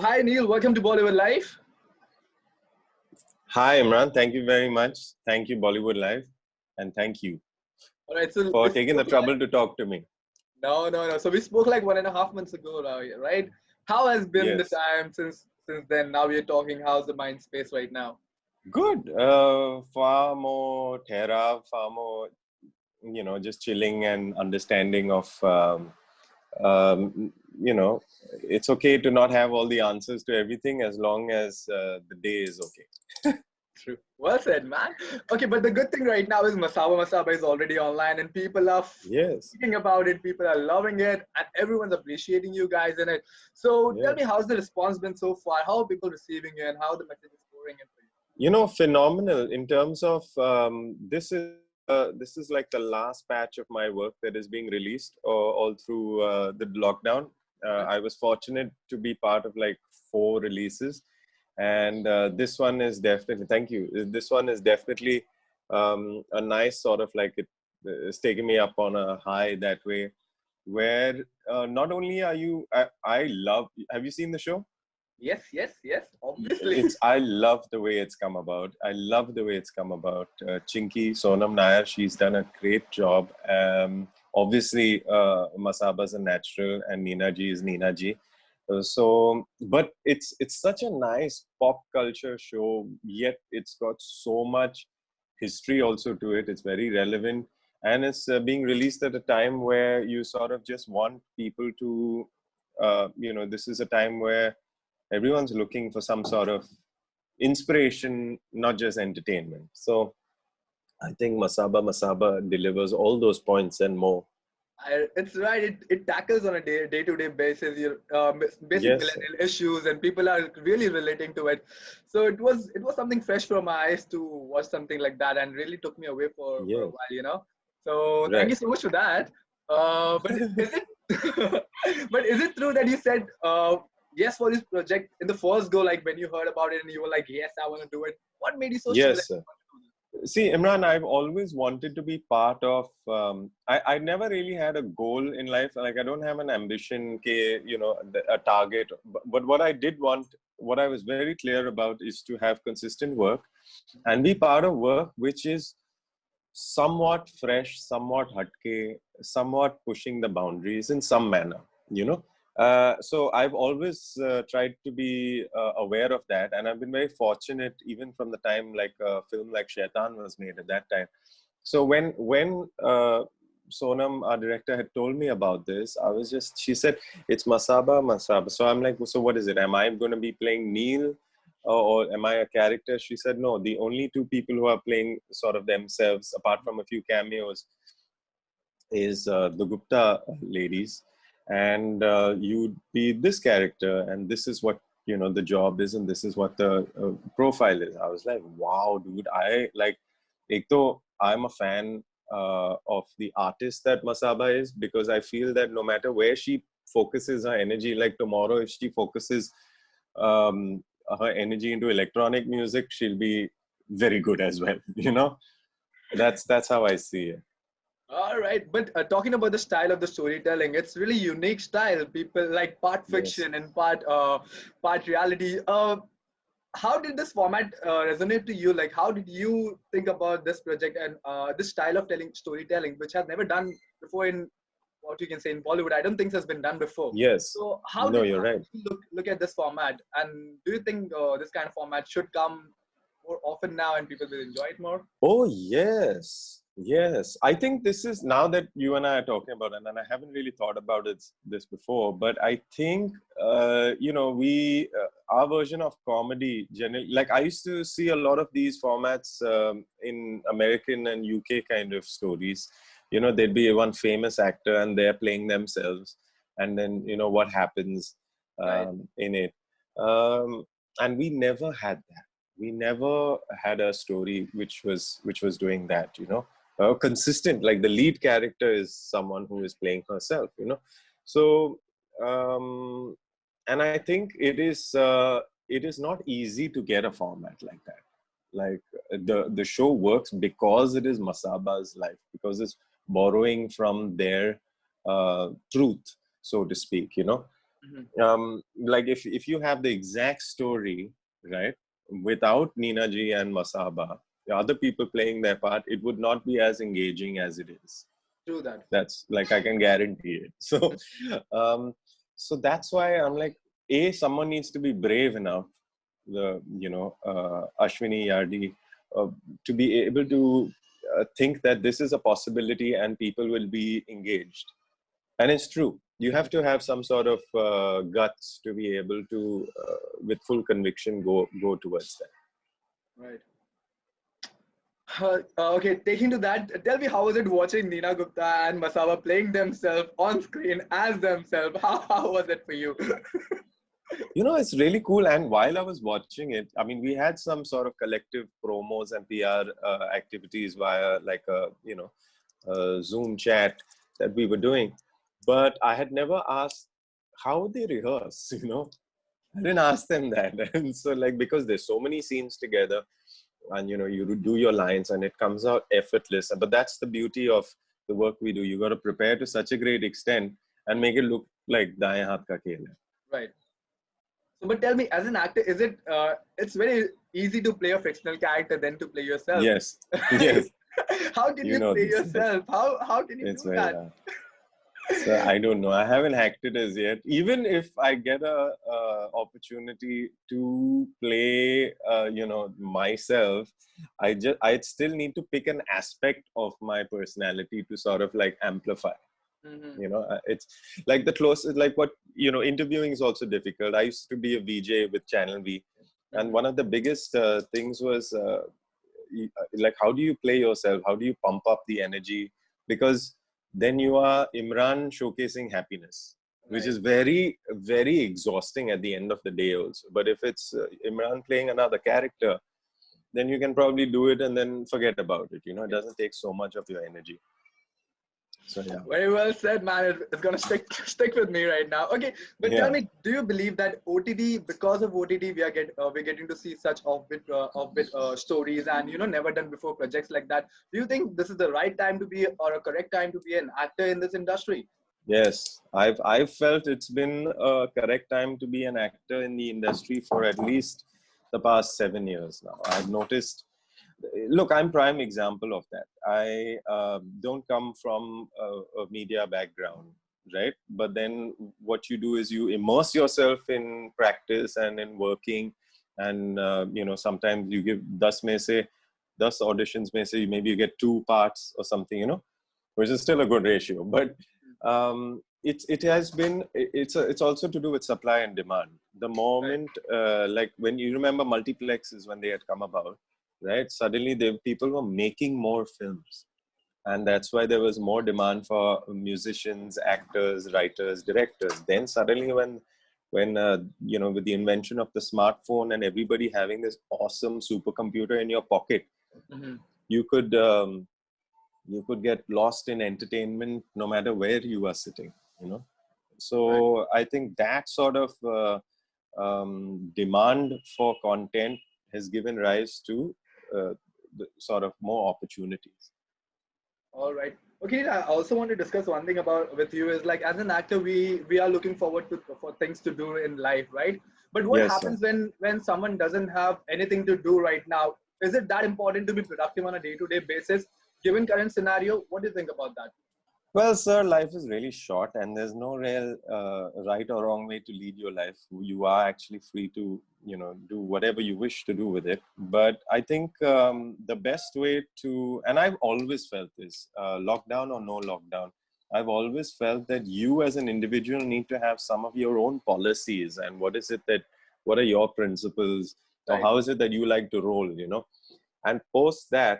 Hi Neil, welcome to Bollywood Live. Hi Imran, thank you very much. Thank you Bollywood Live, and thank you All right, so for we taking the spoke like trouble to talk to me. no. So we spoke like 1.5 months ago, right? How has been the Yes, time since then? Now we are talking. How's the mind space right now? good. Far more thera, far more, just chilling and understanding of, um, you know, it's okay to not have all the answers to everything as long as the day is okay. True. Well said, man. Okay, but the good thing right now is Masaba Masaba is already online and people are Yes, speaking about it. People are loving it, and everyone's appreciating you guys in it. So tell me, yes. how's the response been so far? How are people receiving it, and how the message is pouring in for you? Phenomenal in terms of this is like the last batch of my work that is being released all through the lockdown. Okay. I was fortunate to be part of like 4 releases, and this one is definitely, thank you. This one is definitely a nice sort of like it's taking me up on a high that way. Where not only are you, I love. Have you seen the show? Yes. Obviously. I love the way it's come about. I love the way it's come about. Chinky Sonam Nair, she's done a great job. Obviously, Masaba's a natural, and Nina Ji is Nina Ji. But it's such a nice pop culture show. Yet it's got so much history also to it. It's very relevant, and it's being released at a time where you sort of just want people to, this is a time where everyone's looking for some sort of inspiration, not just entertainment. So I think Masaba Masaba delivers all those points and more. It's right. It tackles on a day-to-day basis your basic Yes, millennial issues, and people are really relating to it. So it was something fresh from my eyes to watch something like that, and really took me away for a yes, while. So thank you right. so much for that. But is it but is it true that you said yes for this project in the first go, like when you heard about it and you were like, yes, I want to do it? What made you so sure that Yes, sir. See, Imran, I've always wanted to be part of. I never really had a goal in life. Like I don't have an ambition, a target. But what I did want, what I was very clear about, is to have consistent work and be part of work which is somewhat fresh, somewhat hatke, somewhat pushing the boundaries in some manner, you know. So I've always tried to be aware of that, and I've been very fortunate, even from the time like a film like Shaitaan was made at that time. So when Sonam, our director, had told me about this, she said, it's Masaba Masaba. So I'm like, so what is it? Am I going to be playing Neil? Or am I a character? She said, no, the only 2 people who are playing sort of themselves, apart from a few cameos, is the Gupta ladies. And you'd be this character, and this is what, the job is, and this is what the profile is. I was like, wow, dude, I'm a fan of the artist that Masaba is, because I feel that no matter where she focuses her energy, like tomorrow, if she focuses um, her energy into electronic music, she'll be very good as well. That's how I see it. all right, but talking about the style of the storytelling, it's really unique style. People like part Yes. fiction and part reality. How did this format resonate to you? Like, how did you think about this project and this style of telling storytelling, which has never done before in what you can say in Bollywood? I don't think has been done before. Yes. So No, you're how right. did you look at this format? And do you think this kind of format should come more often now and people will enjoy it more? Oh, yes. Yes. I think this is, now that you and I are talking about it, and I haven't really thought about this before, but I think, our version of comedy, generally, like I used to see a lot of these formats in American and UK kind of stories. There'd be one famous actor and they're playing themselves, and then, what happens Right. in it. Um, and we never had that. We never had a story which was doing that, consistent, like the lead character is someone who is playing herself, so and I think it is not easy to get a format like that. Like the show works because it is Masaba's life, because it's borrowing from their truth, so to speak, Mhm. Like if you have the exact story, right, without Nina ji and Masaba, the other people playing their part, it would not be as engaging as it is. True that. That's like, I can guarantee it. So, so that's why I'm like, someone needs to be brave enough, Ashwini Yardi, to be able to think that this is a possibility and people will be engaged. And it's true. You have to have some sort of guts to be able to, with full conviction, go towards that. Right. Okay, taking to that, tell me how was it watching Neena Gupta and Masaba playing themselves on screen as themselves? How was it for you? It's really cool. And while I was watching it, I mean, we had some sort of collective promos and PR activities via like a Zoom chat that we were doing. But I had never asked how would they rehearse, I didn't ask them that. And so like, because there's so many scenes together and, you do your lines and it comes out effortless. But that's the beauty of the work we do. You got to prepare to such a great extent and make it look like Daye Haath Ka Khel hai. Right. So, but tell me, as an actor, is it? It's very easy to play a fictional character than to play yourself. Yes. Yes. How can you play this. yourself? How can you It's do very that? hard. So I don't know. I haven't acted as yet. Even if I get a opportunity to play, myself, I'd still need to pick an aspect of my personality to sort of like amplify. Mm-hmm. It's like the closest, like what interviewing is also difficult. I used to be a VJ with Channel V, and one of the biggest things was like, how do you play yourself? How do you pump up the energy? Because then you are Imran showcasing happiness, which is very, very exhausting at the end of the day also. But if it's Imran playing another character, then you can probably do it and then forget about it. It doesn't take so much of your energy. So yeah. Very well said, man. It's gonna stick with me right now. Okay, but tell me, do you believe that OTT, because of OTT, we're getting to see such offbeat stories and never done before projects like that? Do you think this is the right time to be or a correct time to be an actor in this industry? Yes, I've felt it's been a correct time to be an actor in the industry for at least the past 7 years now. I've noticed. Look, I'm prime example of that. I don't come from a media background, right? But then what you do is you immerse yourself in practice and in working, and sometimes you give 10 auditions may say maybe you get 2 parts or something, which is still a good ratio. But it's also to do with supply and demand. The moment like when you remember multiplexes when they had come about, right? Suddenly people were making more films, and that's why there was more demand for musicians, actors, writers, directors. Then suddenly when with the invention of the smartphone and everybody having this awesome supercomputer in your pocket, you could get lost in entertainment no matter where you are sitting, So I think that sort of demand for content has given rise to the sort of more opportunities. All right. Okay, I also want to discuss one thing about with you is like, as an actor, we are looking forward for things to do in life, right? But what happens when someone doesn't have anything to do right now? Is it that important to be productive on a day-to-day basis, given current scenario? What do you think about that? Well, sir, life is really short, and there's no real right or wrong way to lead your life. You are actually free to, do whatever you wish to do with it. But I think the best way to, and I've always felt this, lockdown or no lockdown, I've always felt that you as an individual need to have some of your own policies. And what are your principles? Or how is it that you like to roll, And post that,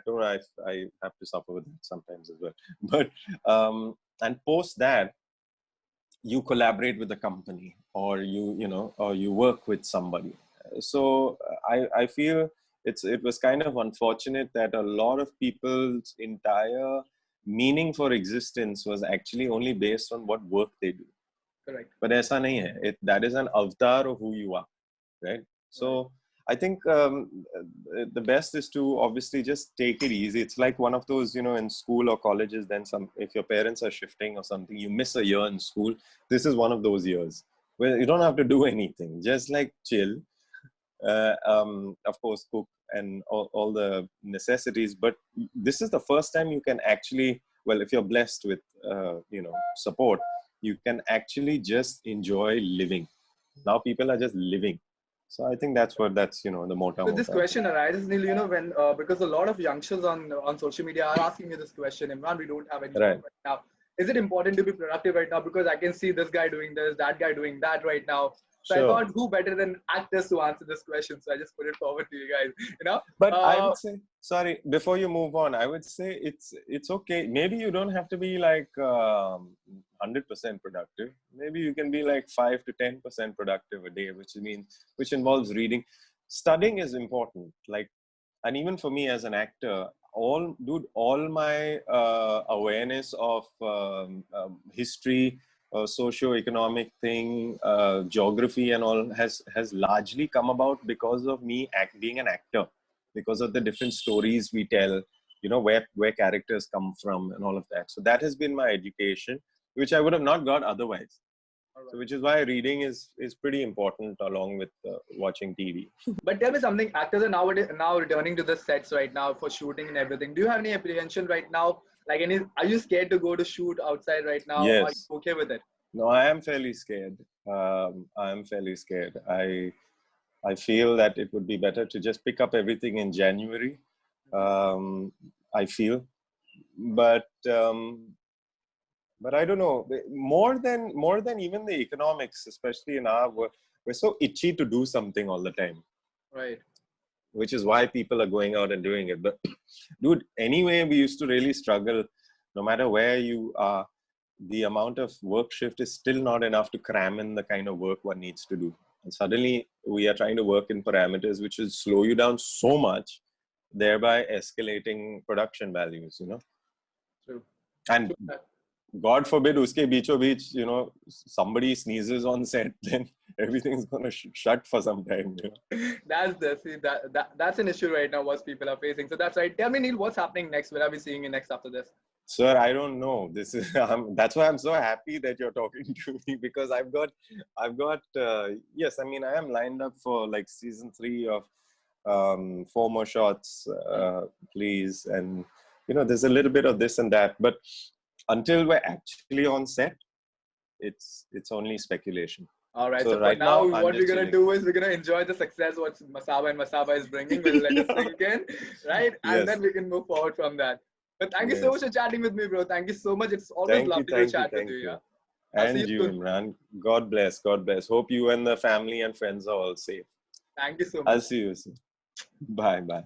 I have to suffer with it sometimes as well. But and post that, you collaborate with a company, or or you work with somebody. So I feel it was kind of unfortunate that a lot of people's entire meaning for existence was actually only based on what work they do. Correct. But aisa nahi hai. That is an avatar of who you are, right? So I think the best is to obviously just take it easy. It's like one of those, in school or colleges, then if your parents are shifting or something, you miss a year in school. This is one of those years. Well, you don't have to do anything. Just like chill. Of course, cook and all the necessities. But this is the first time you can actually, well, if you're blessed with, support, you can actually just enjoy living. Now people are just living. So I think that's the motto. So this question arises, Neil, when because a lot of youngsters on social media are asking me this question, Imran, we don't have any Right. job right now. Is it important to be productive right now? Because I can see this guy doing this, that guy doing that right now. So I Sure. thought, who better than actors to answer this question? So I just put it forward to you guys. But I would say, sorry, before you move on, I would say it's okay. Maybe you don't have to be like 100% productive. Maybe you can be like 5 to 10% productive a day, which involves reading. Studying is important. Like, and even for me as an actor, all my awareness of history, socio-economic thing, geography and all has largely come about because of me being an actor, because of the different stories we tell, where characters come from and all of that. So that has been my education, which I would have not got otherwise. So which is why reading is pretty important along with watching TV. But tell me something, actors are now returning to the sets right now for shooting and everything. Do you have any apprehension right now? Like are you scared to go to shoot outside right now? Or are Yes. you okay with it? No, I am fairly scared. I am fairly scared. I feel that it would be better to just pick up everything in January. I feel, but I don't know. More than even the economics, especially in our work, we're so itchy to do something all the time. Right. Which is why people are going out and doing it. But dude, anyway, we used to really struggle. No matter where you are, the amount of work shift is still not enough to cram in the kind of work one needs to do. And suddenly we are trying to work in parameters which will slow you down so much, thereby escalating production values, True. And God forbid, uske beecho beech, somebody sneezes on set, then everything's going to shut for some time. That's an issue right now, what people are facing. So that's right. Tell me, Neil, what's happening next? Where are we seeing you next after this? Sir, I don't know. This is that's why I'm so happy that you're talking to me, because I've got yes, I mean, I am lined up for like season 3 of 4 more shots, please, and there's a little bit of this and that, but until we're actually on set, it's only speculation. All right. So right now what we're gonna do is we're gonna enjoy the success what Masaba and Masaba is bringing. We'll let it sink in, right? And then we can move forward from that. But thank you so much for chatting with me, bro. Thank you so much. It's always lovely to chat with you. Yeah. And you, Imran. God bless. God bless. Hope you and the family and friends are all safe. Thank you so much. I'll see you soon. Bye. Bye.